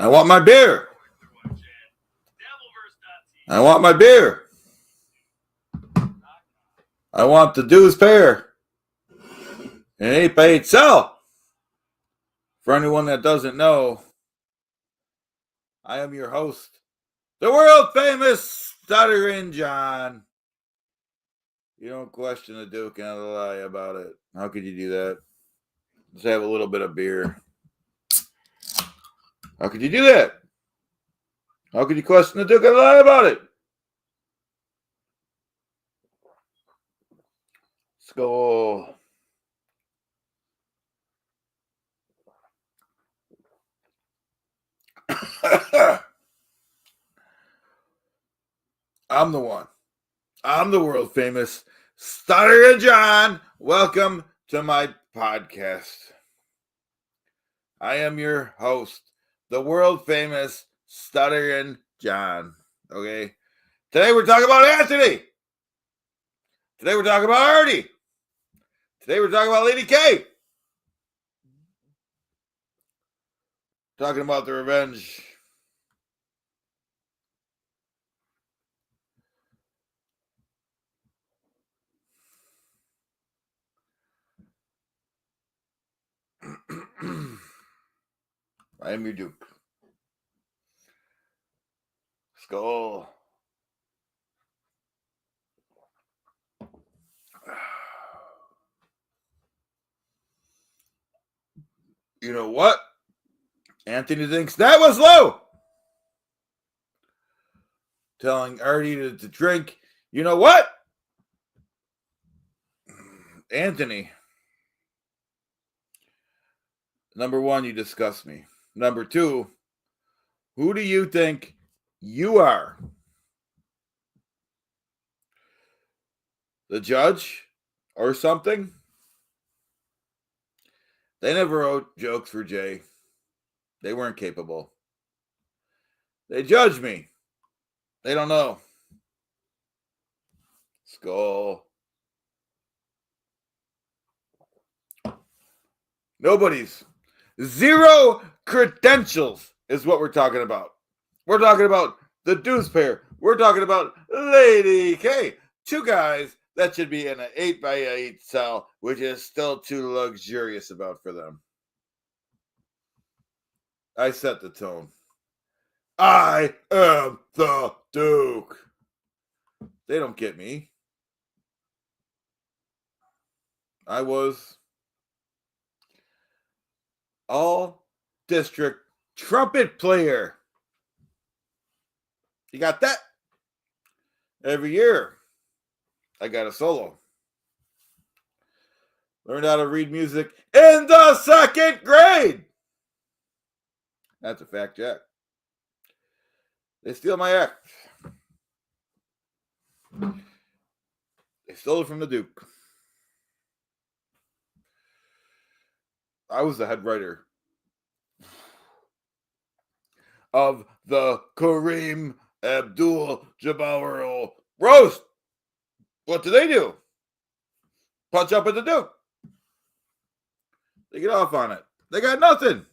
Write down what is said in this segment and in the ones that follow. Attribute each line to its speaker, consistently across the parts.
Speaker 1: I want my beer. I want my beer. I want the dues pair. And 8x8 sell. For anyone that doesn't know, I am your host, the world famous Stuttering John. You don't question the Duke and lie about it. How could you do that? Just have a little bit of beer. How could you do that? How could you question the Duke and lie about it? Let's go. I'm the one. I'm the world famous Stuttering John. Welcome to my podcast. I am your host, the world famous Stuttering John. Okay. Today we're talking about Anthony. Today we're talking about Artie. Today we're talking about Lady K. Talking about the revenge. I am your Duke. Let's go. You know what? Anthony thinks that was low. Telling Artie to drink. You know what? Anthony. Number one, you disgust me. Number two, who do you think you are? The judge or something? They never wrote jokes for Jay. They weren't capable. They judge me. They don't know. Skull. Nobody's. Zero credentials is what we're talking about. We're talking about the Deuce pair. We're talking about Lady K. Two guys that should be in an 8x8 cell, which is still too luxurious about for them. I set the tone. I am the Duke. They don't get me. I was all district trumpet player. You got that? Every year, I got a solo. Learned how to read music in the second grade. That's a fact, Jack. They steal my act. They stole it from the Duke. I was the head writer of the Kareem Abdul-Jabbar roast. What do? Punch up at the Duke. They get off on it. They got nothing.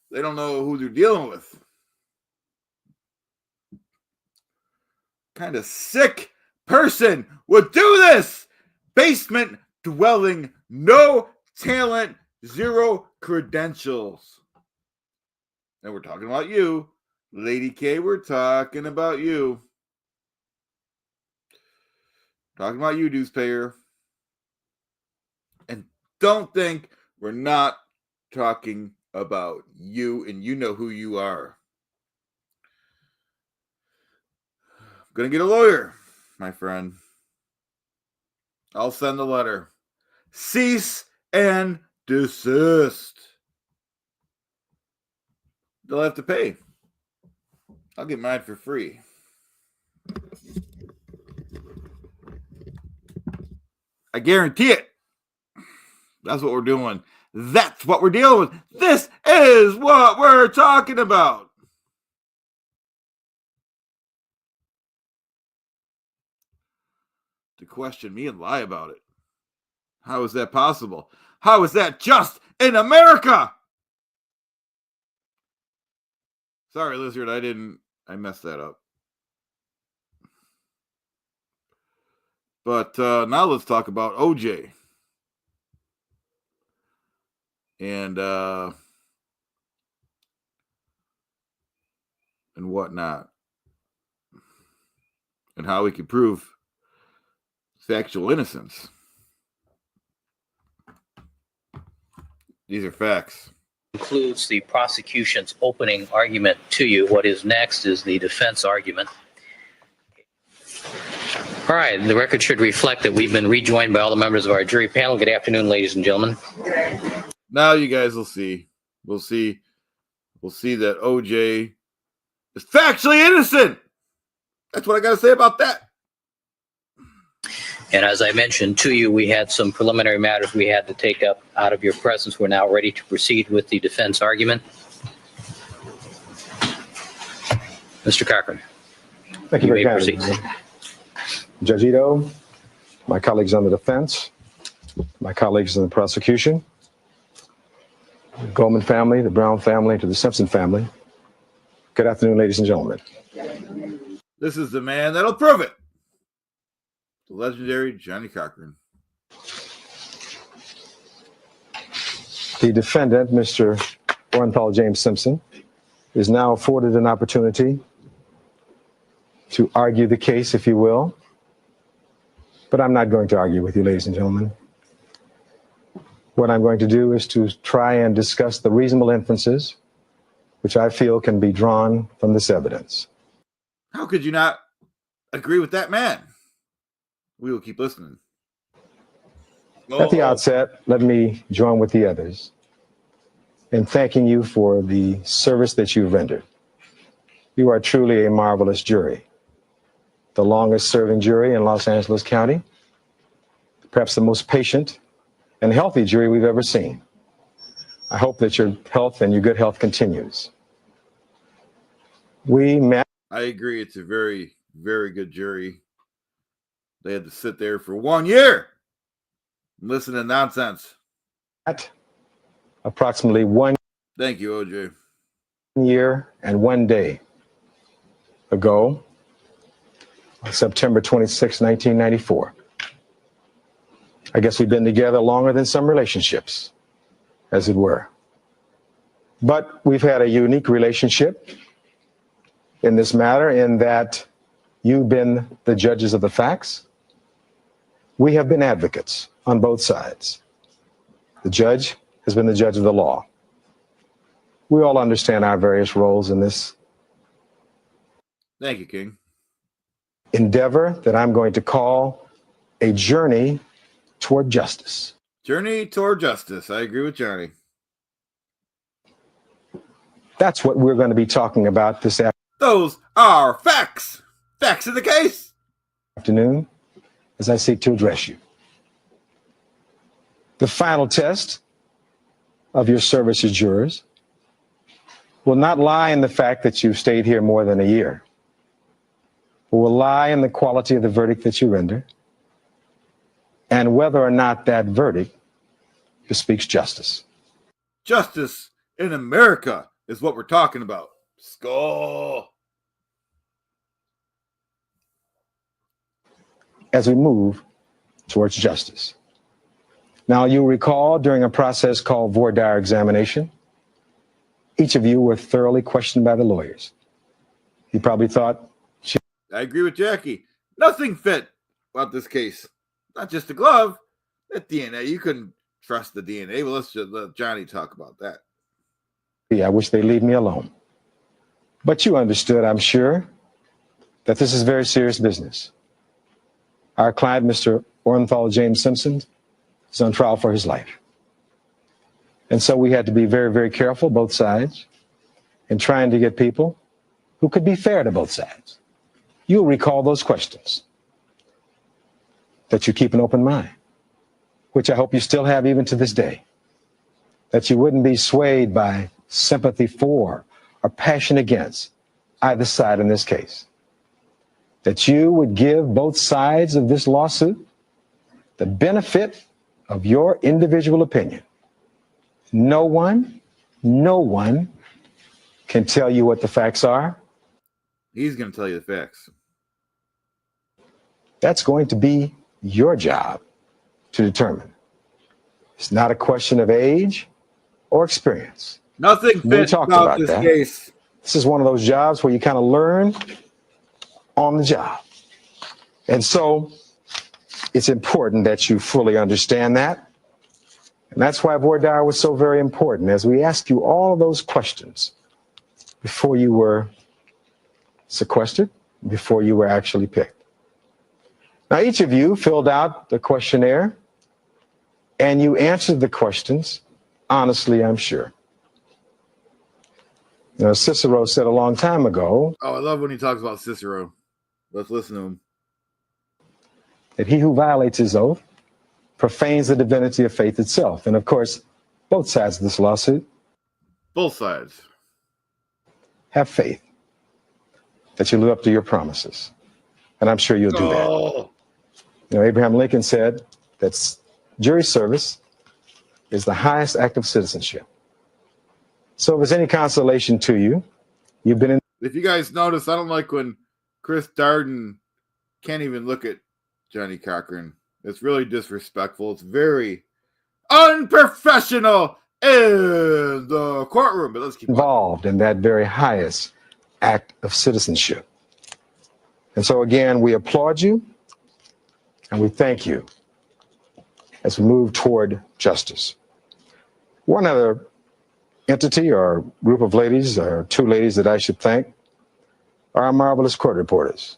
Speaker 1: They don't know who they're dealing with. Kind of sick person would do this. Basement dwelling, no talent, zero credentials. And we're talking about you, Lady K. We're talking about you. Talking about you, dues payer. And don't think we're not talking about you, and you know who you are. I'm going to get a lawyer, my friend. I'll send the letter. Cease and desist. They'll have to pay. I'll get mine for free. I guarantee it. That's what we're doing. That's what we're dealing with. This is what we're talking about. To question me and lie about it. How is that possible? How is that just in America? Sorry, Lizard, I messed that up. But now let's talk about OJ. And whatnot. And how we can prove factual innocence. These are facts.
Speaker 2: Concludes the prosecution's opening argument to you. What is next is the defense argument. All right, the record should reflect that we've been rejoined by all the members of our jury panel. Good afternoon, ladies and gentlemen.
Speaker 1: Now you guys will see. We'll see that OJ is factually innocent. That's what I got to say about that.
Speaker 2: And as I mentioned to you, we had some preliminary matters we had to take up out of your presence. We're now ready to proceed with the defense argument. Mr. Cochran.
Speaker 3: Thank you very much. Judge Ito, my colleagues on the defense, my colleagues in the prosecution, the Goldman family, the Brown family, to the Simpson family. Good afternoon, ladies and gentlemen.
Speaker 1: This is the man that'll prove it. The legendary Johnny Cochran.
Speaker 3: The defendant, Mr. Orenthal James Simpson, is now afforded an opportunity to argue the case, if you will. But I'm not going to argue with you, ladies and gentlemen. What I'm going to do is to try and discuss the reasonable inferences which I feel can be drawn from this evidence.
Speaker 1: How could you not agree with that man? We will keep listening.
Speaker 3: At the outset, let me join with the others in thanking you for the service that you've rendered. You are truly a marvelous jury. The longest serving jury in Los Angeles County, perhaps the most patient and healthy jury we've ever seen. I hope that your health and your good health continues.
Speaker 1: I agree. It's a very, very good jury. They had to sit there for 1 year and listen to nonsense.
Speaker 3: At approximately 1
Speaker 1: Thank you, OJ.
Speaker 3: year and 1 day ago, on September 26, 1994. I guess we've been together longer than some relationships, as it were. But we've had a unique relationship in this matter in that you've been the judges of the facts. We have been advocates on both sides. The judge has been the judge of the law. We all understand our various roles in this
Speaker 1: Thank you, King.
Speaker 3: endeavor that I'm going to call a journey toward justice.
Speaker 1: Journey toward justice. I agree with Johnny.
Speaker 3: That's what we're going to be talking about this
Speaker 1: Those are facts. Facts in the case.
Speaker 3: afternoon as I seek to address you. The final test of your service as jurors will not lie in the fact that you've stayed here more than a year, but will lie in the quality of the verdict that you render and whether or not that verdict bespeaks justice.
Speaker 1: Justice in America is what we're talking about. Skull.
Speaker 3: As we move towards justice. Now, you'll recall during a process called voir dire examination, each of you were thoroughly questioned by the lawyers. You probably thought,
Speaker 1: I agree with Jackie. Nothing fit about this case. Not just the glove, that DNA. You couldn't trust the DNA. Well, let's just let Johnny talk about that.
Speaker 3: I wish they'd leave me alone. But you understood, I'm sure, that this is very serious business. Our client, Mr. Orenthal James Simpson, is on trial for his life. And so we had to be very, very careful, both sides, in trying to get people who could be fair to both sides. You'll recall those questions, that you keep an open mind, which I hope you still have even to this day, that you wouldn't be swayed by sympathy for or passion against either side in this case, that you would give both sides of this lawsuit the benefit of your individual opinion. No one can tell you what the facts are.
Speaker 1: He's going to tell you the facts.
Speaker 3: That's going to be your job to determine. It's not a question of age or experience.
Speaker 1: Nothing
Speaker 3: We
Speaker 1: fit
Speaker 3: talked
Speaker 1: about
Speaker 3: about
Speaker 1: this
Speaker 3: that.
Speaker 1: case.
Speaker 3: This is one of those jobs where you kind of learn on the job. And so it's important that you fully understand that. And that's why voir dire was so very important, as we asked you all of those questions before you were sequestered, before you were actually picked. Now, each of you filled out the questionnaire, and you answered the questions honestly, I'm sure. Now, Cicero said a long time ago,
Speaker 1: Oh, I love when he talks about Cicero. Let's listen to him.
Speaker 3: that he who violates his oath profanes the divinity of faith itself. And of course, both sides of this lawsuit
Speaker 1: Both sides.
Speaker 3: have faith that you live up to your promises. And I'm sure you'll do that. You know, Abraham Lincoln said that jury service is the highest act of citizenship. So if it's any consolation to you, you've been in.
Speaker 1: If you guys notice, I don't like when Chris Darden can't even look at Johnny Cochran. It's really disrespectful. It's very unprofessional in the courtroom. But let's keep
Speaker 3: involved in that very highest act of citizenship. And so again, we applaud you and we thank you as we move toward justice. One other entity or group of ladies, or two ladies that I should thank, are our marvelous court reporters.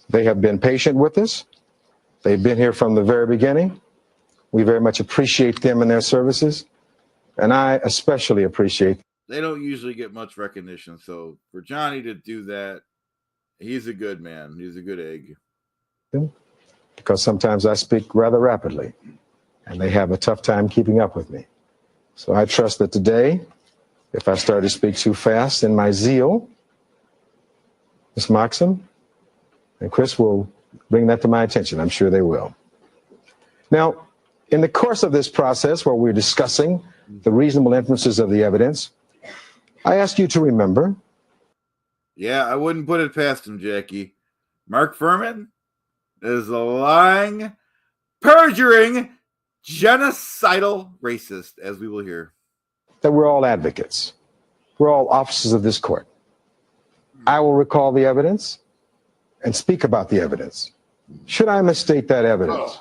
Speaker 3: They have been patient with us. They've been here from the very beginning. We very much appreciate them and their services. And I especially appreciate.
Speaker 1: They don't usually get much recognition. So for Johnny to do that, he's a good man. He's a good egg.
Speaker 3: Because sometimes I speak rather rapidly and they have a tough time keeping up with me. So I trust that today, if I start to speak too fast in my zeal, Ms. Moxham and Chris will bring that to my attention. I'm sure they will. Now, in the course of this process where we're discussing the reasonable inferences of the evidence, I ask you to remember.
Speaker 1: Yeah, I wouldn't put it past him, Jackie. Mark Furman is a lying, perjuring, genocidal racist, as we will hear.
Speaker 3: That we're all advocates. We're all officers of this court. I will recall the evidence and speak about the evidence. Should I misstate that evidence,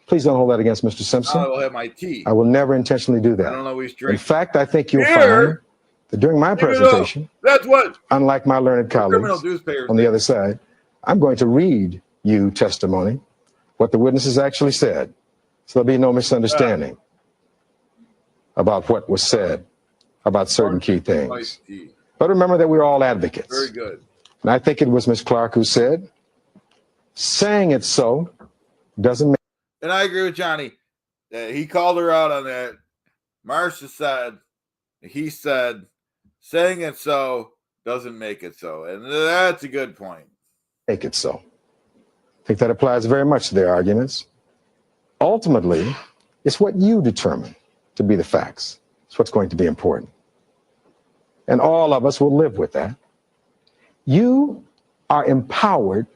Speaker 3: please don't hold that against Mr. Simpson.
Speaker 1: I will have my tea.
Speaker 3: I will never intentionally do that.
Speaker 1: I don't always
Speaker 3: In
Speaker 1: drink.
Speaker 3: fact, I think you'll find that during my presentation,
Speaker 1: that's what,
Speaker 3: unlike my learned colleagues on the other side, I'm going to read you testimony, what the witnesses actually said. So there'll be no misunderstanding about what was said about certain key things. But remember that we're all advocates.
Speaker 1: Very good.
Speaker 3: And I think it was Ms. Clark who said, saying it so doesn't make.
Speaker 1: And I agree with Johnny. He called her out on that. Marcia said, he said, saying it so doesn't make it so. And that's a good point.
Speaker 3: Make it so. I think that applies very much to their arguments. Ultimately, it's what you determine to be the facts. It's what's going to be important. And all of us will live with that. You are empowered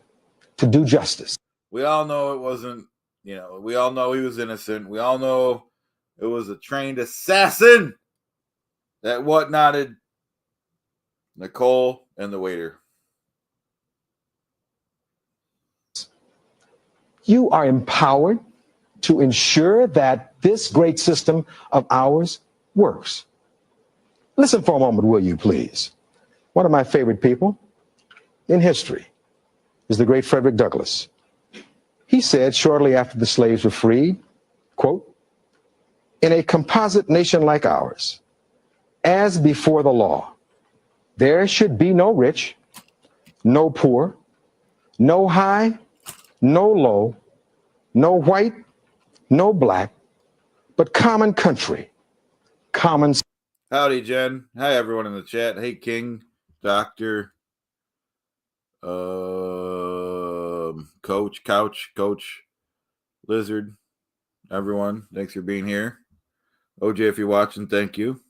Speaker 3: to do justice.
Speaker 1: We all know it wasn't, we all know he was innocent. We all know it was a trained assassin that whatnotted Nicole and the waiter.
Speaker 3: You are empowered to ensure that this great system of ours works. Listen for a moment, will you, please? One of my favorite people in history is the great Frederick Douglass. He said shortly after the slaves were freed, quote, "In a composite nation like ours, as before the law, there should be no rich, no poor, no high, no low, no white, no black, but common country, common."
Speaker 1: Howdy, Jen. Hi, everyone in the chat. Hey, King, Doctor, Coach, Couch, Coach, Lizard. everyone. Thanks for being here. OJ, if you're watching, thank you.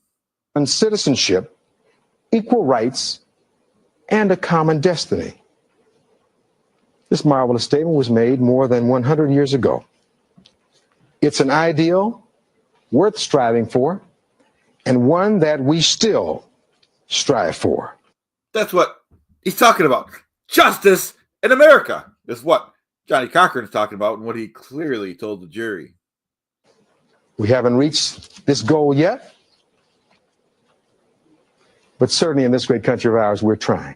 Speaker 3: On citizenship, equal rights, and a common destiny. This marvelous statement was made more than 100 years ago. It's an ideal worth striving for, and one that we still strive for.
Speaker 1: That's what he's talking about. Justice in America is what Johnny Cochran is talking about and what he clearly told the jury.
Speaker 3: We haven't reached this goal yet, but certainly in this great country of ours, we're trying.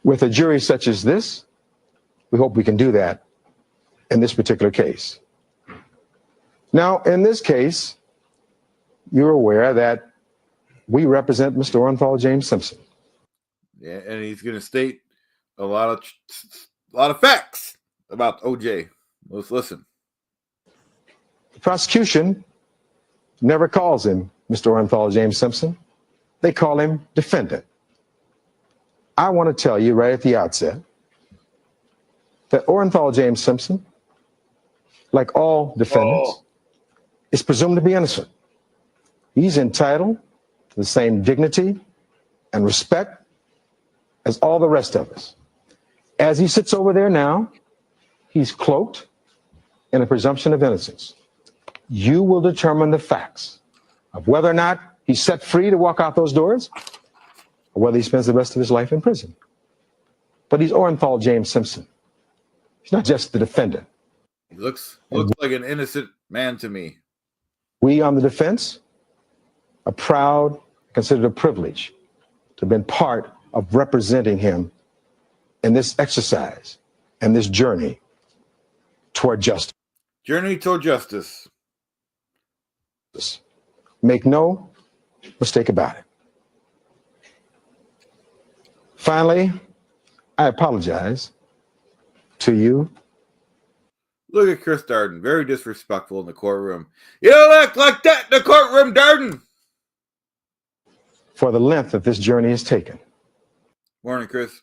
Speaker 3: With a jury such as this, we hope we can do that in this particular case. Now, in this case, you're aware that we represent Mr. Orenthal James Simpson.
Speaker 1: Yeah, and he's going to state a lot of facts about OJ. Let's listen.
Speaker 3: The prosecution never calls him Mr. Orenthal James Simpson. They call him defendant. I want to tell you right at the outset that Orenthal James Simpson, like all defendants, is presumed to be innocent. He's entitled to the same dignity and respect as all the rest of us. As he sits over there now, he's cloaked in a presumption of innocence. You will determine the facts of whether or not he's set free to walk out those doors or whether he spends the rest of his life in prison. But he's Orenthal James Simpson. He's not just the defendant.
Speaker 1: He looks like an innocent man to me.
Speaker 3: We on the defense are proud, consider it a privilege to have been part of representing him in this exercise and this journey toward justice.
Speaker 1: Journey toward justice.
Speaker 3: Make no mistake about it. Finally, I apologize to you.
Speaker 1: Look at Chris Darden, very disrespectful in the courtroom. You don't act like that in the courtroom, Darden.
Speaker 3: For the length that this journey has taken.
Speaker 1: Morning, Chris.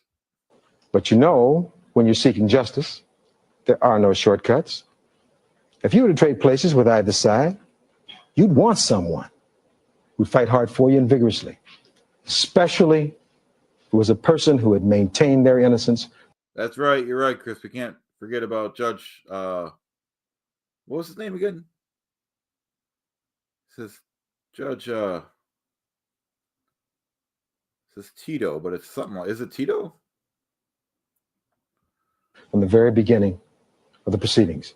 Speaker 3: But you know, when you're seeking justice, there are no shortcuts. If you were to trade places with either side, you'd want someone who'd fight hard for you and vigorously, especially who was a person who had maintained their innocence.
Speaker 1: That's right. You're right, Chris. We can't forget about Judge, what was his name again? It says Judge, it says Tito, but it's something like, is it Tito?
Speaker 3: From the very beginning of the proceedings.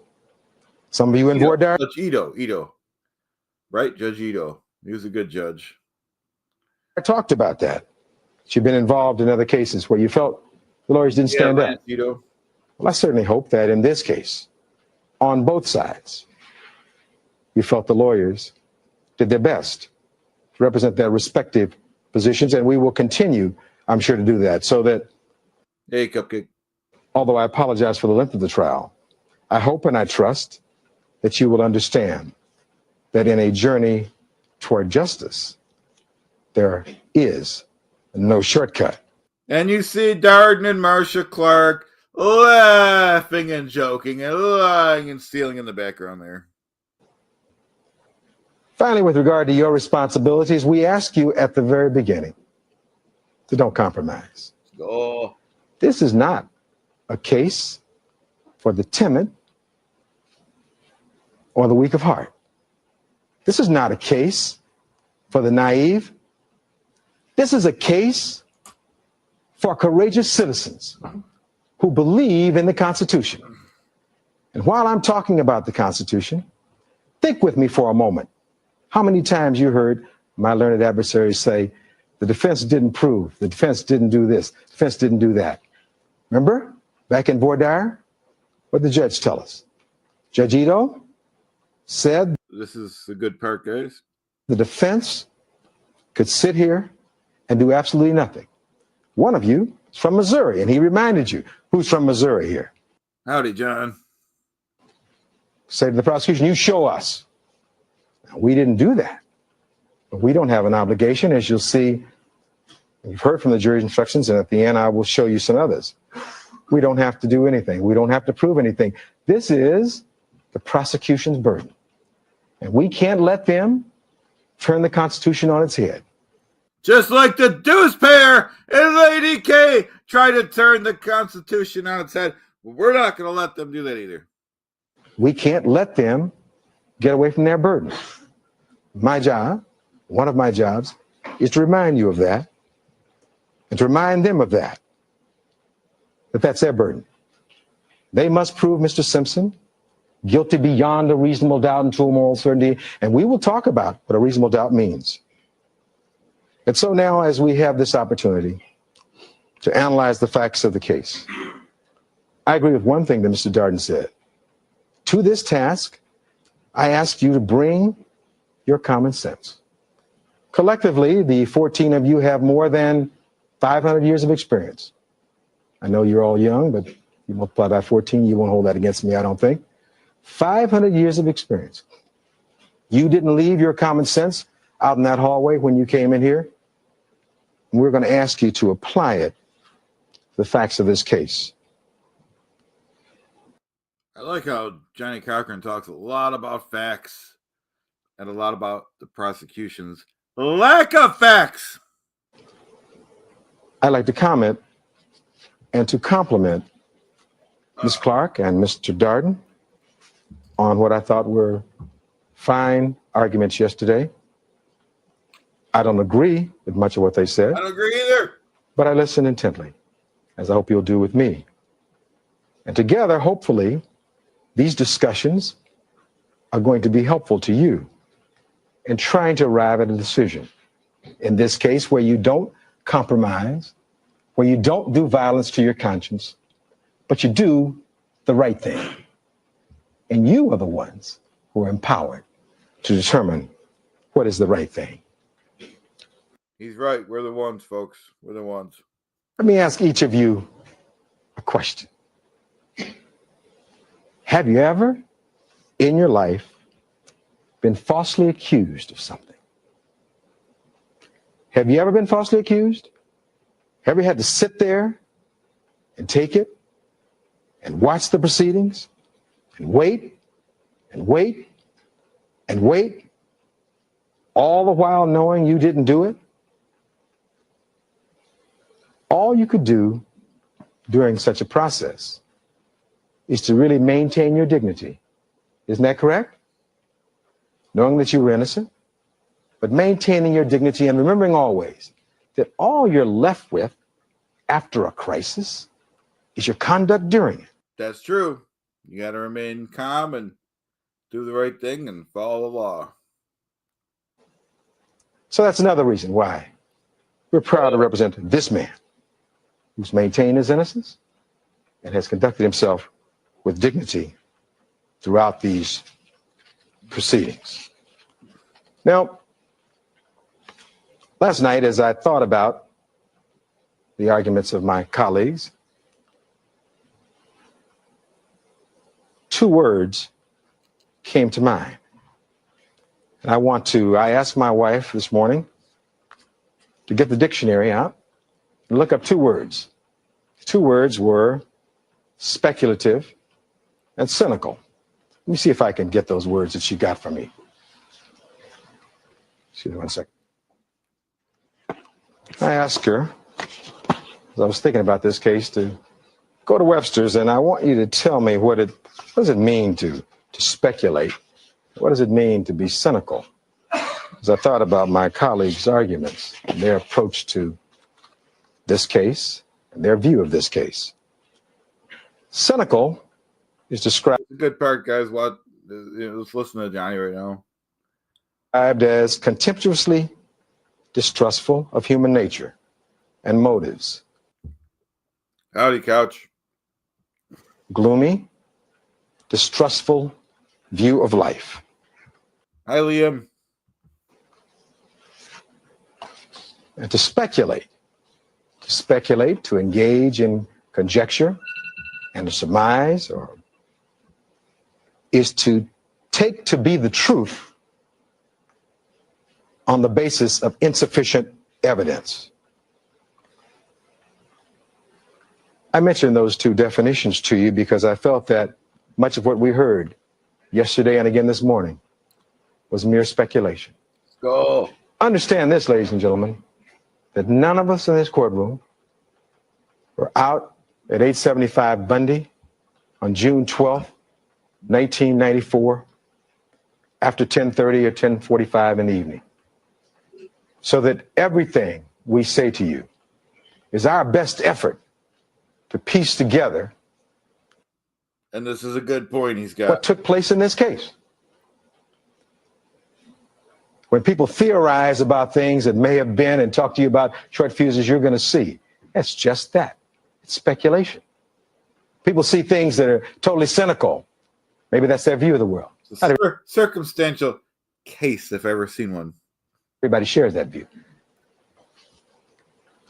Speaker 3: Some of you in Vordar.
Speaker 1: Judge Ito. Right? Judge Ito. He was a good judge.
Speaker 3: I talked about that. You've been involved in other cases where you felt the lawyers didn't stand up.
Speaker 1: Ito.
Speaker 3: Well, I certainly hope that in this case, on both sides, you felt the lawyers did their best to represent their respective positions, and we will continue, I'm sure, to do that. So that,
Speaker 1: hey, Cupcake.
Speaker 3: Although I apologize for the length of the trial, I hope and I trust that you will understand that in a journey toward justice, there is no shortcut.
Speaker 1: And you see Darden and Marcia Clark laughing and joking and lying and stealing in the background there.
Speaker 3: Finally, with regard to your responsibilities, we ask you at the very beginning to don't compromise.
Speaker 1: Oh.
Speaker 3: This is not a case for the timid or the weak of heart. This is not a case for the naive. This is a case for courageous citizens who believe in the Constitution. And while I'm talking about the Constitution, think with me for a moment. How many times you heard my learned adversaries say, the defense didn't prove, the defense didn't do this, the defense didn't do that. Remember, back in Vordar, what did the judge tell us? Judge Ito said,
Speaker 1: this is a good part, guys.
Speaker 3: The defense could sit here and do absolutely nothing. One of you is from Missouri, and he reminded you, who's from Missouri here?
Speaker 1: Howdy, John.
Speaker 3: Say to the prosecution, you show us. Now, we didn't do that. But we don't have an obligation, as you'll see. You've heard from the jury's instructions, and at the end, I will show you some others. We don't have to do anything. We don't have to prove anything. This is the prosecution's burden. And we can't let them turn the Constitution on its head.
Speaker 1: Just like the dues payer and Lady K tried to turn the Constitution on its head. We're not going to let them do that either.
Speaker 3: We can't let them get away from their burden. My job, one of my jobs, is to remind you of that and to remind them of that that's their burden. They must prove Mr. Simpson guilty beyond a reasonable doubt and to a moral certainty, and we will talk about what a reasonable doubt means. And so now, as we have this opportunity to analyze the facts of the case, I agree with one thing that Mr. Darden said. To this task, I ask you to bring your common sense. Collectively, the 14 of you have more than 500 years of experience. I know you're all young, but you multiply by 14, you won't hold that against me, I don't think. 500 years of experience. You didn't leave your common sense out in that hallway when you came in here. We're going to ask you to apply it to the facts of this case.
Speaker 1: I like how Johnny Cochran talks a lot about facts and a lot about the prosecution's lack of facts.
Speaker 3: I'd like to comment and to compliment Ms. Clark and Mr. Darden on what I thought were fine arguments yesterday. I don't agree with much of what they said.
Speaker 1: I don't agree either.
Speaker 3: But I listened intently, as I hope you'll do with me. And together, hopefully, these discussions are going to be helpful to you in trying to arrive at a decision. In this case, where you don't compromise, where you don't do violence to your conscience, but you do the right thing. And you are the ones who are empowered to determine what is the right thing.
Speaker 1: He's right. We're the ones, folks. We're the ones.
Speaker 3: Let me ask each of you a question. Have you ever in your life been falsely accused of something? Have you ever been falsely accused? Have you had to sit there and take it and watch the proceedings and wait and wait and wait, all the while knowing you didn't do it? All you could do during such a process is to really maintain your dignity. Isn't that correct? Knowing that you were innocent, but maintaining your dignity and remembering always that all you're left with after a crisis is your conduct during it.
Speaker 1: That's true. You got to remain calm and do the right thing and follow the law.
Speaker 3: So that's another reason why we're proud to represent this man who's maintained his innocence and has conducted himself with dignity throughout these proceedings. Now, last night, as I thought about the arguments of my colleagues, two words came to mind. And I asked my wife this morning to get the dictionary out and look up two words. The two words were speculative and cynical. Let me see if I can get those words that she got from me. Excuse me 1 second. I asked her, as I was thinking about this case, to go to Webster's, and I want you to tell me what does it mean to speculate? What does it mean to be cynical? As I thought about my colleagues' arguments and their approach to this case and their view of this case. Cynical is described
Speaker 1: It's a good part, guys. Let's listen to Johnny right now.
Speaker 3: As contemptuously distrustful of human nature and motives.
Speaker 1: Howdy, Couch.
Speaker 3: Gloomy, distrustful view of life.
Speaker 1: Hi, Liam.
Speaker 3: And to speculate, to engage in conjecture and to surmise, or is to take to be the truth on the basis of insufficient evidence. I mentioned those two definitions to you because I felt that much of what we heard yesterday and again this morning was mere speculation.
Speaker 1: Go.
Speaker 3: Understand this, ladies and gentlemen, that none of us in this courtroom were out at 875 Bundy on June 12th, 1994, after 10:30 or 10:45 in the evening. So that everything we say to you is our best effort to piece together
Speaker 1: And this is a good point he's got.
Speaker 3: what took place in this case. When people theorize about things that may have been and talk to you about short fuses, you're going to see that's just that. It's speculation. People see things that are totally cynical. Maybe that's their view of the world.
Speaker 1: It's a circumstantial case, if I've ever seen one.
Speaker 3: Everybody shares that view.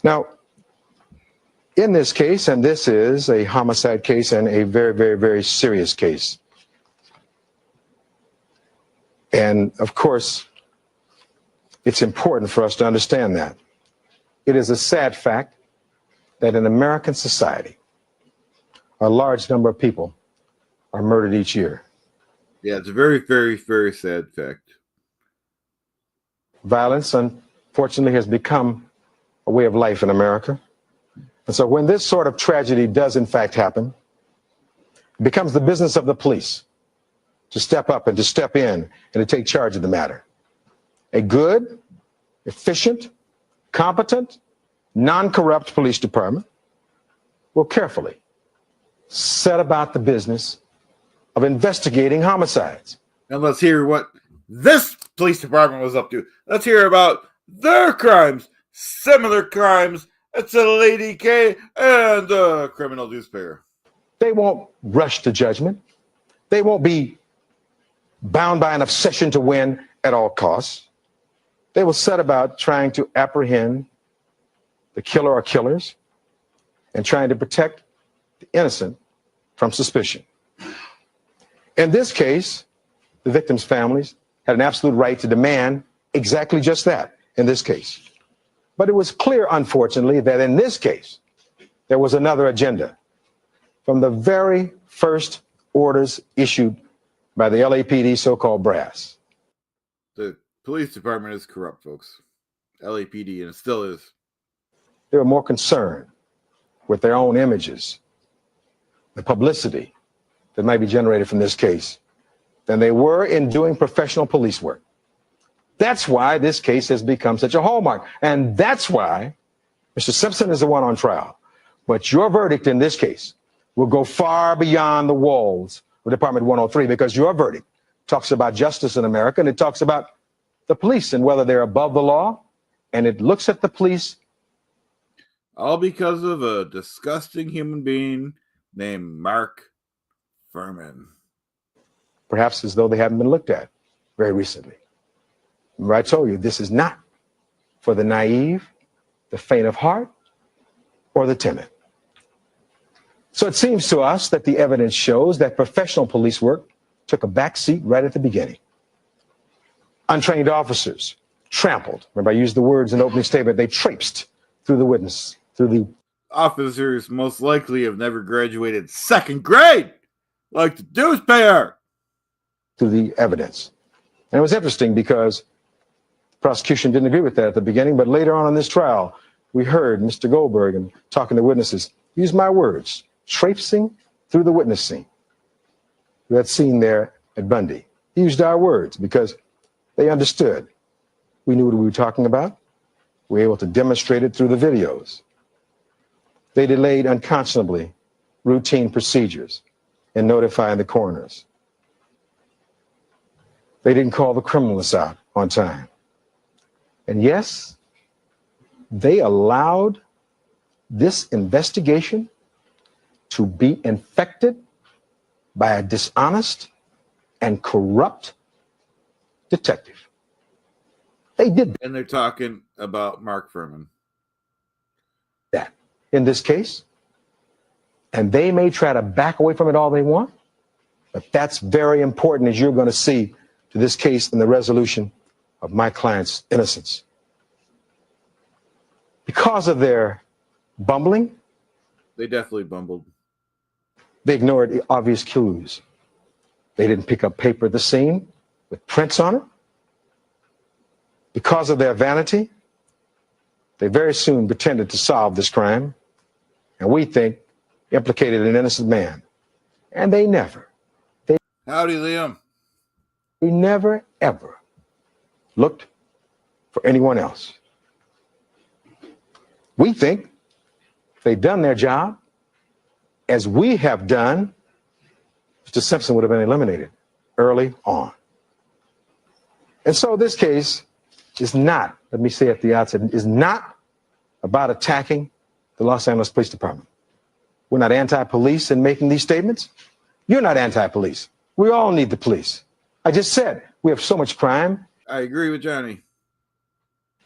Speaker 3: Now, in this case, and this is a homicide case and a very, very, very serious case. And of course, it's important for us to understand that. It is a sad fact that in American society, a large number of people are murdered each year.
Speaker 1: Yeah, it's a very, very, very sad fact.
Speaker 3: Violence, unfortunately, has become a way of life in America. And so when this sort of tragedy does in fact happen, it becomes the business of the police to step up and to step in and to take charge of the matter. A good, efficient, competent, non-corrupt police department will carefully set about the business of investigating homicides.
Speaker 1: And let's hear what this police department was up to. Let's hear about their crimes, similar crimes. It's a Lady K and the criminal newspaper.
Speaker 3: They won't rush to judgment. They won't be bound by an obsession to win at all costs. They will set about trying to apprehend the killer or killers and trying to protect the innocent from suspicion. In this case, the victims' families had an absolute right to demand exactly just that in this case. But it was clear, unfortunately, that in this case, there was another agenda. From the very first orders issued by the LAPD so-called brass.
Speaker 1: The police department is corrupt, folks. LAPD, and it still is.
Speaker 3: They were more concerned with their own images, the publicity that might be generated from this case, than they were in doing professional police work. That's why this case has become such a hallmark. And that's why Mr. Simpson is the one on trial. But your verdict in this case will go far beyond the walls of Department 103, because your verdict talks about justice in America, and it talks about the police and whether they're above the law, and it looks at the police.
Speaker 1: All because of a disgusting human being named Mark Furman.
Speaker 3: Perhaps as though they haven't been looked at very recently. Remember, I told you, this is not for the naive, the faint of heart, or the timid. So it seems to us that the evidence shows that professional police work took a back seat right at the beginning. Untrained officers trampled. Remember, I used the words in the opening statement. They traipsed through the witness, through the
Speaker 1: officers most likely have never graduated second grade, like the newspaper.
Speaker 3: Through the evidence. And it was interesting because the prosecution didn't agree with that at the beginning, but later on in this trial, we heard Mr. Goldberg and talking to witnesses use my words, traipsing through the witness scene. That scene there at Bundy. He used our words because they understood. We knew what we were talking about. We were able to demonstrate it through the videos. They delayed unconscionably routine procedures in notifying the coroners. They didn't call the criminalists out on time. And yes, they allowed this investigation to be infected by a dishonest and corrupt detective. They did
Speaker 1: And they're talking about Mark Furman.
Speaker 3: that in this case. And they may try to back away from it all they want, but that's very important, as you're going to see, to this case and the resolution of my client's innocence. Because of their bumbling,
Speaker 1: They definitely bumbled.
Speaker 3: they ignored the obvious clues. They didn't pick up paper at the scene with prints on it. Because of their vanity, they very soon pretended to solve this crime, and we think implicated an innocent man. And they never,
Speaker 1: Howdy, Liam.
Speaker 3: ever looked for anyone else. We think if they'd done their job, as we have done, Mr. Simpson would have been eliminated early on. And so this case is not, let me say at the outset, is not about attacking the Los Angeles Police Department. We're not anti-police in making these statements. You're not anti-police. We all need the police. I just said we have so much crime.
Speaker 1: I agree with Johnny.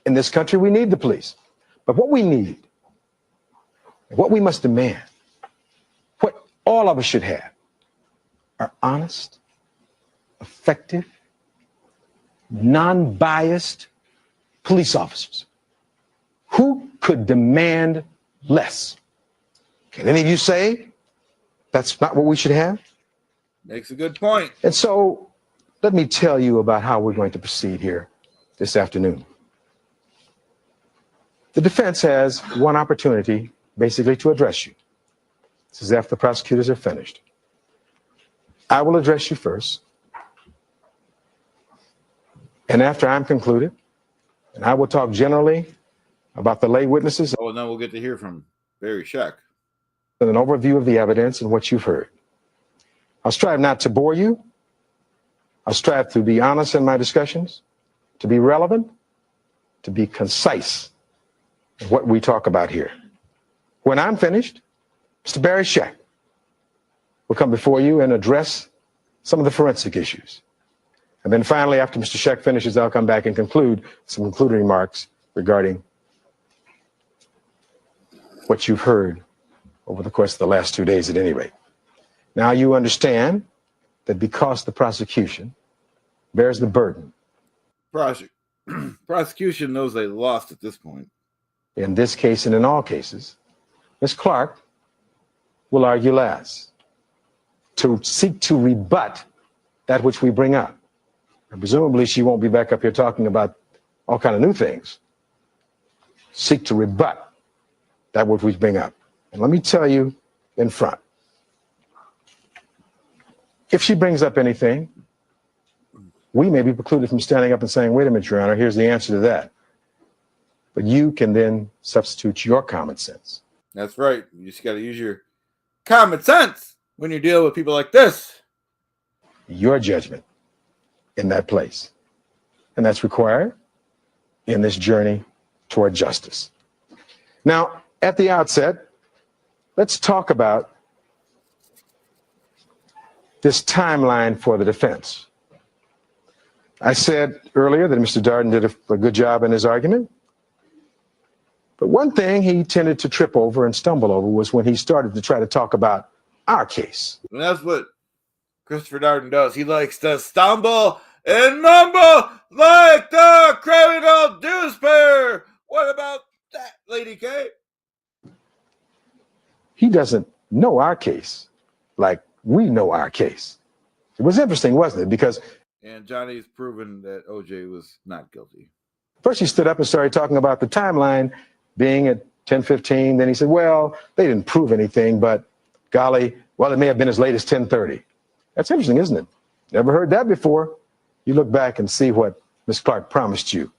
Speaker 3: In this country, we need the police. But what we need, what we must demand, what all of us should have, are honest, effective, non-biased police officers. Who could demand less? Can any of you say that's not what we should have?
Speaker 1: Makes a good point.
Speaker 3: And so let me tell you about how we're going to proceed here this afternoon. The defense has one opportunity basically to address you. This is after the prosecutors are finished. I will address you first. And after I'm concluded, and I will talk generally about the lay witnesses.
Speaker 1: Oh, and then we'll get to hear from Barry Scheck.
Speaker 3: And an overview of the evidence and what you've heard. I'll strive not to bore you. I'll strive to be honest in my discussions, to be relevant, to be concise in what we talk about here. When I'm finished, Mr. Barry Scheck will come before you and address some of the forensic issues. And then finally, after Mr. Scheck finishes, I'll come back and conclude some concluding remarks regarding what you've heard over the course of the last 2 days at any rate. Now you understand that because the prosecution bears the burden.
Speaker 1: Prosecution knows they lost at this point.
Speaker 3: In this case and in all cases, Ms. Clark will argue last to seek to rebut that which we bring up. And presumably she won't be back up here talking about all kind of new things. Seek to rebut that which we bring up. And let me tell you in front, if she brings up anything, we may be precluded from standing up and saying, wait a minute, Your Honor, here's the answer to that. But you can then substitute your common sense.
Speaker 1: That's right. You just got to use your common sense when you deal with people like this.
Speaker 3: Your judgment in that place. And that's required in this journey toward justice. Now, at the outset, let's talk about this timeline for the defense. I said earlier that Mr. Darden did a good job in his argument. But one thing he tended to trip over and stumble over was when he started to try to talk about our case.
Speaker 1: And that's what Christopher Darden does. He likes to stumble and mumble like the criminal newspaper. What about that, Lady K?
Speaker 3: He doesn't know our case like we know our case. It was interesting, wasn't it? Because
Speaker 1: and Johnny's proven that OJ was not guilty.
Speaker 3: First he stood up and started talking about the timeline being at 10:15. Then he said, well, they didn't prove anything, but golly, well, it may have been as late as 10:30. That's interesting, isn't it? Never heard that before. You look back and see what Ms. Clark promised you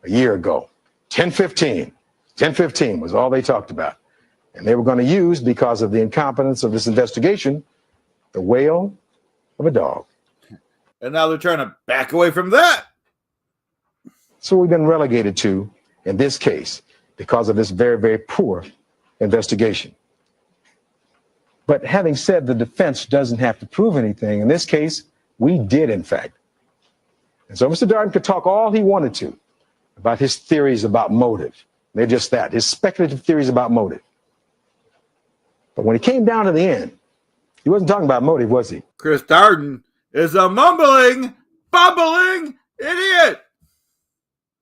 Speaker 3: a year ago. 10:15. 10:15 was all they talked about. And they were going to use, because of the incompetence of this investigation, the wail of a dog.
Speaker 1: And now they're trying to back away from that.
Speaker 3: So we've been relegated to, in this case, because of this very, very poor investigation. But having said the defense doesn't have to prove anything, in this case, we did, in fact. And so Mr. Darden could talk all he wanted to about his theories about motive. They're just that, his speculative theories about motive. But when it came down to the end, he wasn't talking about motive, was he?
Speaker 1: Chris Darden is a mumbling, bumbling idiot.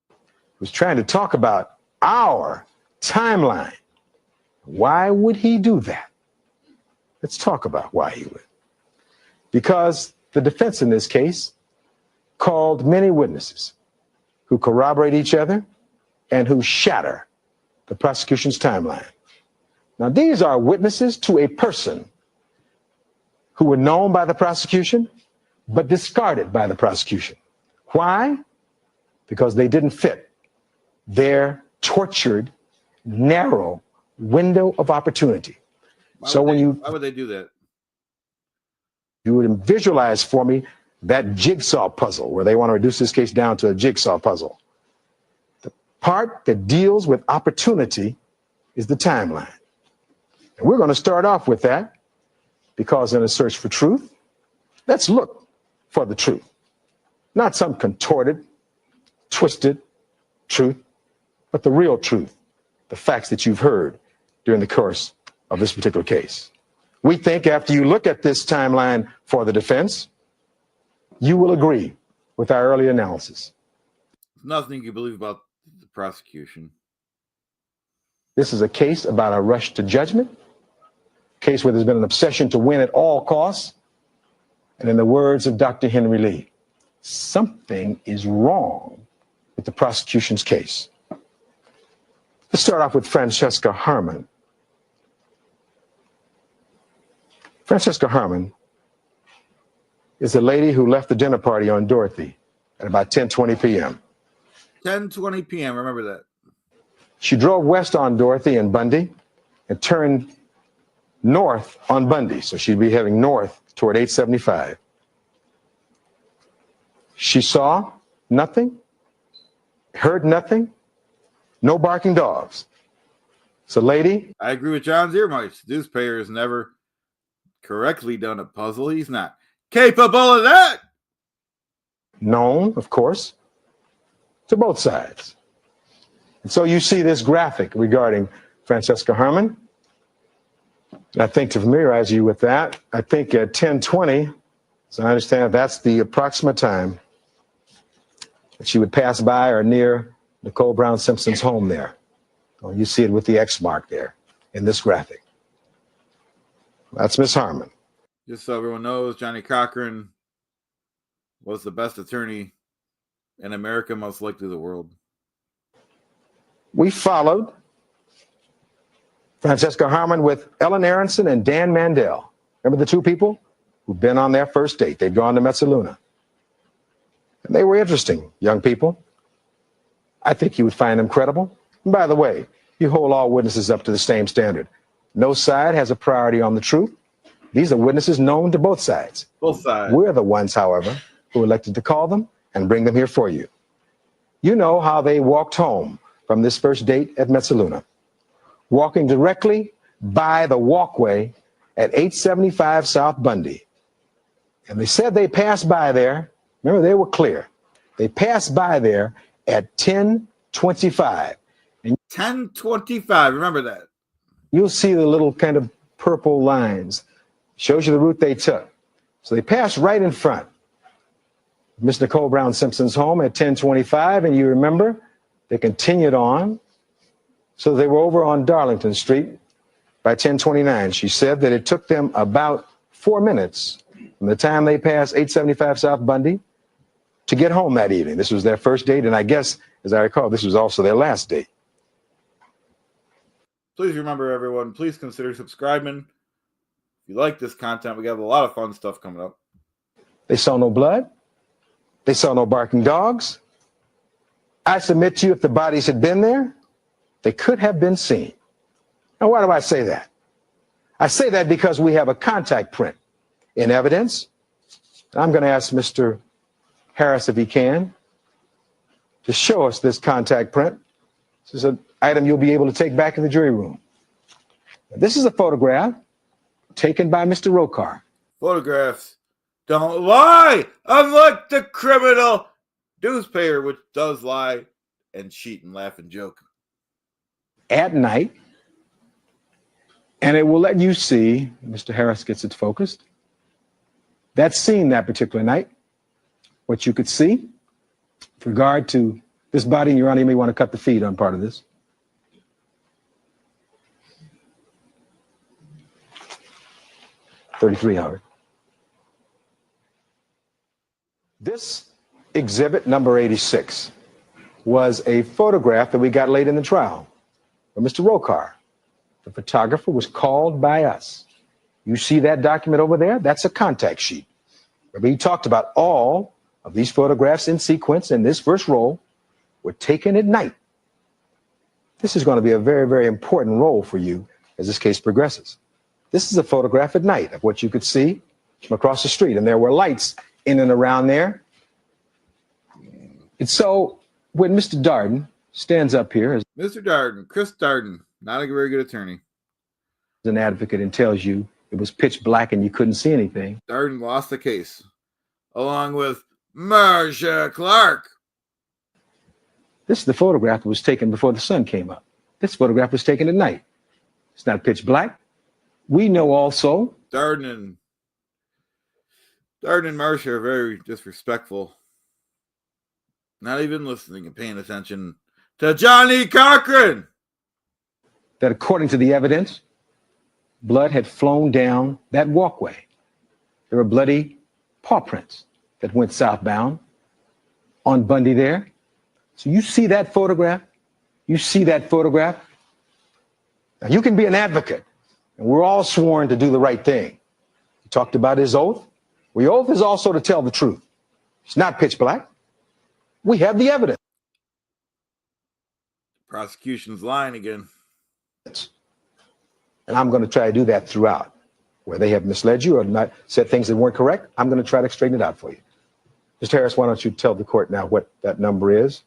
Speaker 3: He was trying to talk about our timeline. Why would he do that? Let's talk about why he would. Because the defense in this case called many witnesses who corroborate each other and who shatter the prosecution's timeline. Now, these are witnesses to a person who were known by the prosecution, but discarded by the prosecution. Why? Because they didn't fit their tortured, narrow window of opportunity.
Speaker 1: Why would they do that?
Speaker 3: You would visualize for me that jigsaw puzzle where they want to reduce this case down to a jigsaw puzzle. The part that deals with opportunity is the timeline. And we're going to start off with that because in a search for truth, let's look for the truth, not some contorted, twisted truth, but the real truth, the facts that you've heard during the course of this particular case. We think after you look at this timeline for the defense, you will agree with our early analysis.
Speaker 1: Nothing you can believe about the prosecution.
Speaker 3: This is a case about a rush to judgment, a case where there's been an obsession to win at all costs. And in the words of Dr. Henry Lee, something is wrong with the prosecution's case. Let's start off with Francesca Harmon. Francesca Harmon is the lady who left the dinner party on Dorothy at about 10:20 p.m.
Speaker 1: 10:20 p.m., remember that.
Speaker 3: She drove west on Dorothy and Bundy and turned north on Bundy, so she'd be heading north toward 875. She saw nothing, heard nothing, no barking dogs. So, lady.
Speaker 1: I agree with John's earmites. This payer has never correctly done a puzzle. He's not capable of that.
Speaker 3: Known, of course, to both sides. And so you see this graphic regarding Francesca Harmon. I think to familiarize you with that, I think at 10:20, so I understand that's the approximate time that she would pass by or near Nicole Brown Simpson's home there. Oh, you see it with the X mark there in this graphic. That's Miss Harmon.
Speaker 1: Just so everyone knows, Johnny Cochran was the best attorney in America, most likely the world.
Speaker 3: We followed Francesca Harmon with Ellen Aronson and Dan Mandel. Remember the two people who've been on their first date? They'd gone to Metzaluna. And they were interesting young people. I think you would find them credible. And by the way, you hold all witnesses up to the same standard. No side has a priority on the truth. These are witnesses known to both sides.
Speaker 1: Both sides.
Speaker 3: We're the ones, however, who elected to call them and bring them here for you. You know how they walked home from this first date at Metzaluna, walking directly by the walkway at 875 South Bundy. And they said they passed by there. Remember, they were clear. They passed by there at 10:25. And
Speaker 1: 10:25, remember that.
Speaker 3: You'll see the little kind of purple lines. Shows you the route they took. So they passed right in front of Miss Nicole Brown Simpson's home at 10:25, and you remember they continued on. So they were over on Darlington Street by 10:29. She said that it took them about 4 minutes from the time they passed 875 South Bundy to get home that evening. This was their first date, and I guess, as I recall, this was also their last date.
Speaker 1: Please remember, everyone, please consider subscribing. If you like this content, we got a lot of fun stuff coming up.
Speaker 3: They saw no blood. They saw no barking dogs. I submit to you, if the bodies had been there, they could have been seen. Now, why do I say that? I say that because we have a contact print in evidence. I'm going to ask Mr. Harris, if he can, to show us this contact print. This is an item you'll be able to take back in the jury room. This is a photograph taken by Mr. Rokar.
Speaker 1: Photographs don't lie, unlike the criminal newspaper, which does lie and cheat and laugh and joke.
Speaker 3: At night, and it will let you see, Mr. Harris gets it focused, that scene that particular night, what you could see with regard to this body, and Your Honor, you may want to cut the feed on part of this. $33, Howard. This exhibit number 86 was a photograph that we got late in the trial of Mr. Rokar. The photographer was called by us. You see that document over there? That's a contact sheet. Remember, he talked about all of these photographs in sequence in this first roll were taken at night. This is going to be a very, very important role for you as this case progresses. This is a photograph at night of what you could see from across the street, and there were lights in and around there. And so when Mr. Darden stands up here as
Speaker 1: Mr. Darden, Chris Darden, not a very good attorney.
Speaker 3: an advocate and tells you it was pitch black and you couldn't see anything,
Speaker 1: Darden lost the case, along with Marsha Clark.
Speaker 3: this is the photograph that was taken before the sun came up. This photograph was taken at night. It's not pitch black. We know also
Speaker 1: Darden and Marsha are very disrespectful. Not even listening and paying attention to Johnny Cochran.
Speaker 3: that according to the evidence, blood had flown down that walkway. There were bloody paw prints that went southbound on Bundy there. So you see that photograph? You see that photograph? Now you can be an advocate, and we're all sworn to do the right thing. He talked about his oath. Your oath is also to tell the truth. It's not pitch black. We have the evidence.
Speaker 1: Prosecution's lying again.
Speaker 3: And I'm going to try to do that throughout. Where they have misled you or not said things that weren't correct, I'm going to try to straighten it out for you. Mr. Harris, why don't you tell the court now what that number is?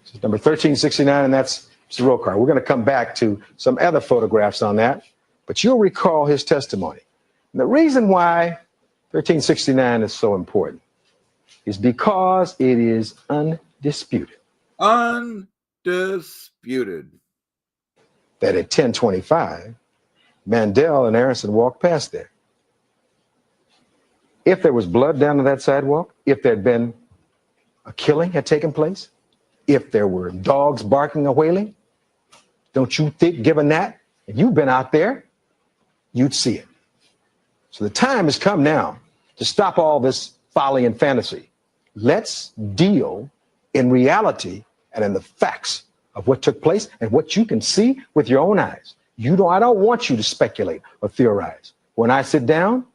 Speaker 3: This is number 1369, and that's Mr. Rokar. We're going to come back to some other photographs on that, but you'll recall his testimony. And the reason why 1369 is so important is because it is undisputed.
Speaker 1: Undisputed.
Speaker 3: That at 10:25, Mandel and Aronson walked past there. If there was blood down on that sidewalk, if there had been a killing had taken place, if there were dogs barking or wailing, don't you think, given that, if you've been out there, you'd see it. So the time has come now to stop all this folly and fantasy. Let's deal in reality and in the facts of what took place and what you can see with your own eyes. I don't want you to speculate or theorize. When I sit down,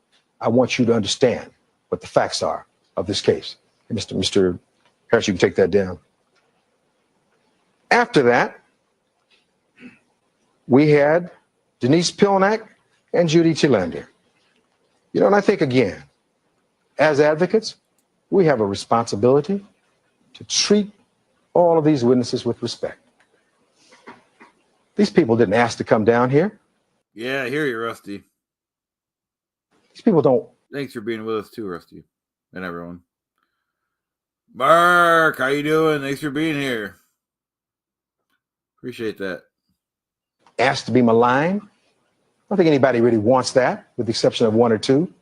Speaker 3: I want you to understand what the facts are of this case. Mr. Harris, you can take that down. After that, we had Denise Pilnack and Judy Tillander. And I think, again, as advocates, we have a responsibility to treat all of these witnesses with respect. These people didn't ask to come down here.
Speaker 1: Yeah, I hear you, Rusty.
Speaker 3: These people don't.
Speaker 1: Thanks for being with us too, Rusty, and everyone. Mark, how you doing? Thanks for being here. Appreciate that.
Speaker 3: Asked to be maligned. I don't think anybody really wants that, with the exception of one or two.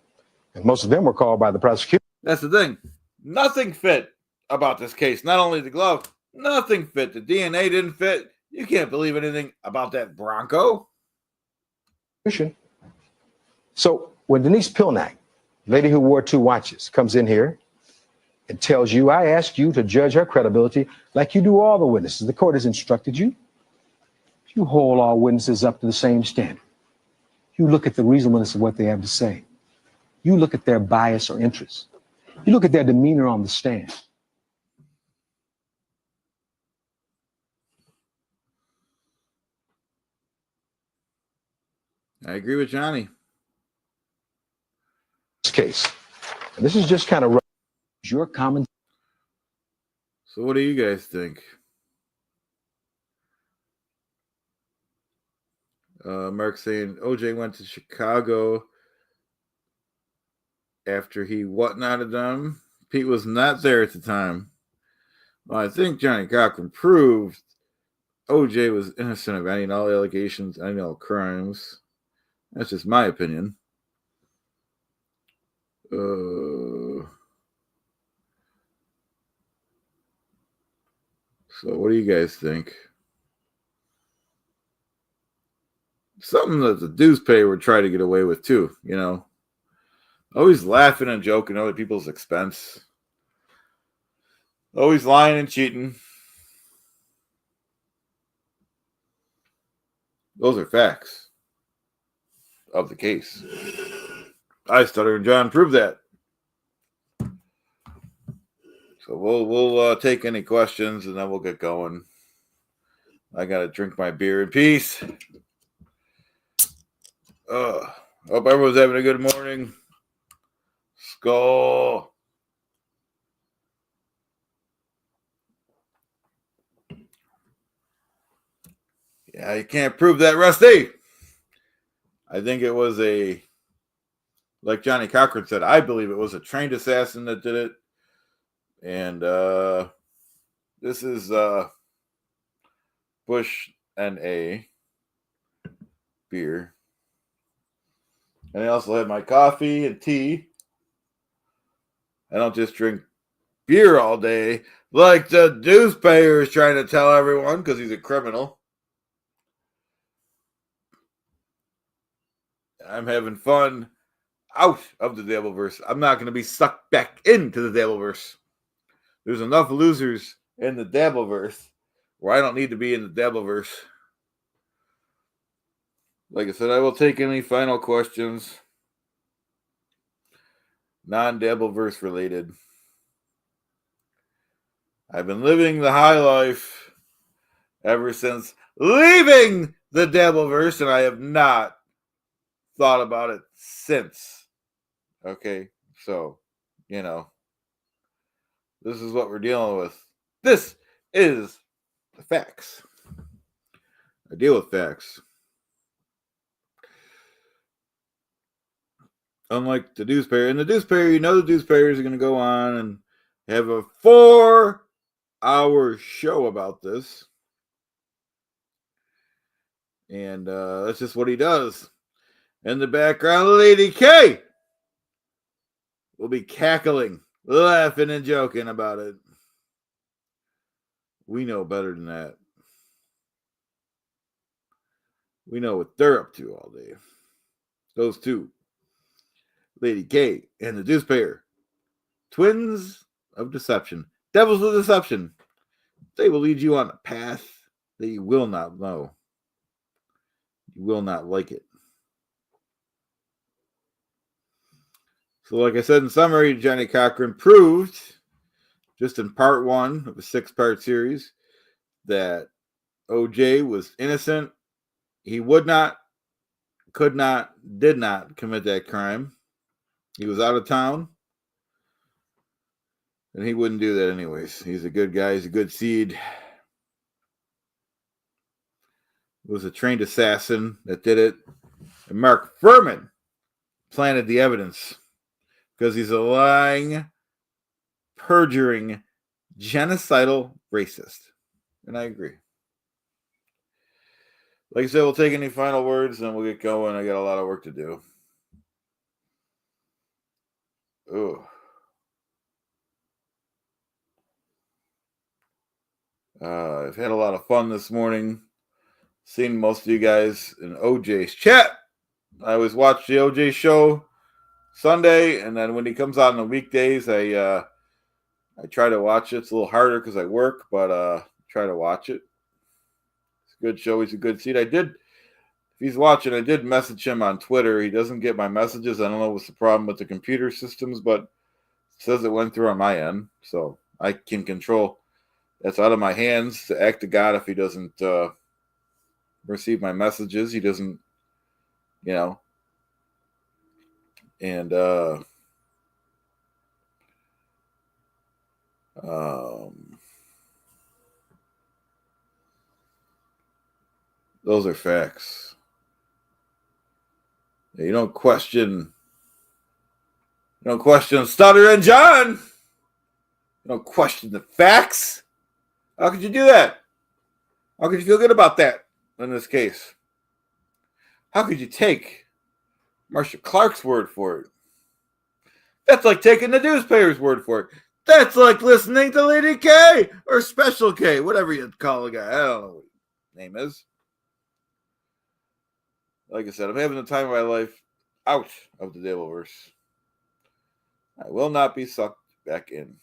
Speaker 3: And most of them were called by the prosecution.
Speaker 1: That's the thing. Nothing fit about this case. Not only the glove, nothing fit. The DNA didn't fit. You can't believe anything about that Bronco.
Speaker 3: So when Denise Pilnack, lady who wore two watches, comes in here and tells you, I ask you to judge her credibility like you do all the witnesses. The court has instructed you. You hold all witnesses up to the same standard. You look at the reasonableness of what they have to say. You look at their bias or interest. You look at their demeanor on the stand.
Speaker 1: I agree with Johnny.
Speaker 3: This case. And this is just kind of your common.
Speaker 1: So what do you guys think? Mark saying OJ went to Chicago after he whatnotted them. Pete was not there at the time. Well, I think Johnny Cochran proved OJ was innocent of any and all allegations, any and all crimes. That's just my opinion. So what do you guys think? Something that the dues pay would try to get away with too, Always laughing and joking at other people's expense. Always lying and cheating. Those are facts of the case. I, Stuttering John, proved that. So we'll take any questions and then we'll get going. I gotta drink my beer in peace. Hope everyone's having a good morning. Skull. Yeah, you can't prove that, Rusty. I think it was like Johnny Cochran said, I believe it was a trained assassin that did it. And this is Bush N.A. beer. And I also had my coffee and tea. I don't just drink beer all day like the newspaper is trying to tell everyone because he's a criminal. I'm having fun out of the Devilverse. I'm not going to be sucked back into the Devilverse. There's enough losers in the Devilverse where I don't need to be in the Devilverse. Like I said, I will take any final questions. Non-Devilverse related. I've been living the high life ever since leaving the Devilverse, and I have not thought about it since. Okay, so, this is what we're dealing with. This is the facts. I deal with facts. Unlike the newspaper. In the newspaper, the newspapers are going to go on and have a 4-hour show about this. And that's just what he does. In the background, Lady K will be cackling, laughing, and joking about it. We know better than that. We know what they're up to all day. Those two. Lady K and the newspaper. Twins of deception. Devils of deception. They will lead you on a path that you will not know. You will not like it. So like I said in summary, Johnny Cochran proved, just in part 1 of a 6-part series, that OJ was innocent. He would not, could not, did not commit that crime. He was out of town. And he wouldn't do that anyways. He's a good guy. He's a good seed. It was a trained assassin that did it. And Mark Furman planted the evidence because he's a lying, perjuring, genocidal racist. And I agree. Like I said, we'll take any final words and we'll get going. I got a lot of work to do. Ooh. I've had a lot of fun this morning. Seen most of you guys in OJ's chat. I always watch the OJ show Sunday, and then when he comes out on the weekdays, I try to watch it. It's a little harder because I work, but try to watch it. It's a good show. He's a good seat. If he's watching, I did message him on Twitter. He doesn't get my messages. I don't know what's the problem with the computer systems, but it says it went through on my end, so I can control. That's out of my hands to act to God if he doesn't receive my messages. He doesn't, and those are facts. You don't question Stuttering John. You don't question the facts. How could you do that? How could you feel good about that in this case? How could you take Marcia Clark's word for it? That's like taking the newspaper's word for it. That's like listening to Lady K or Special K, whatever you call a guy. I don't know what his name is. Like I said, I'm having the time of my life out of the Devilverse. I will not be sucked back in.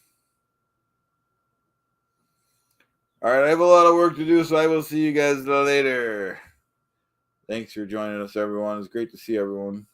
Speaker 1: All right, I have a lot of work to do, so I will see you guys later. Thanks for joining us, everyone. It's great to see everyone.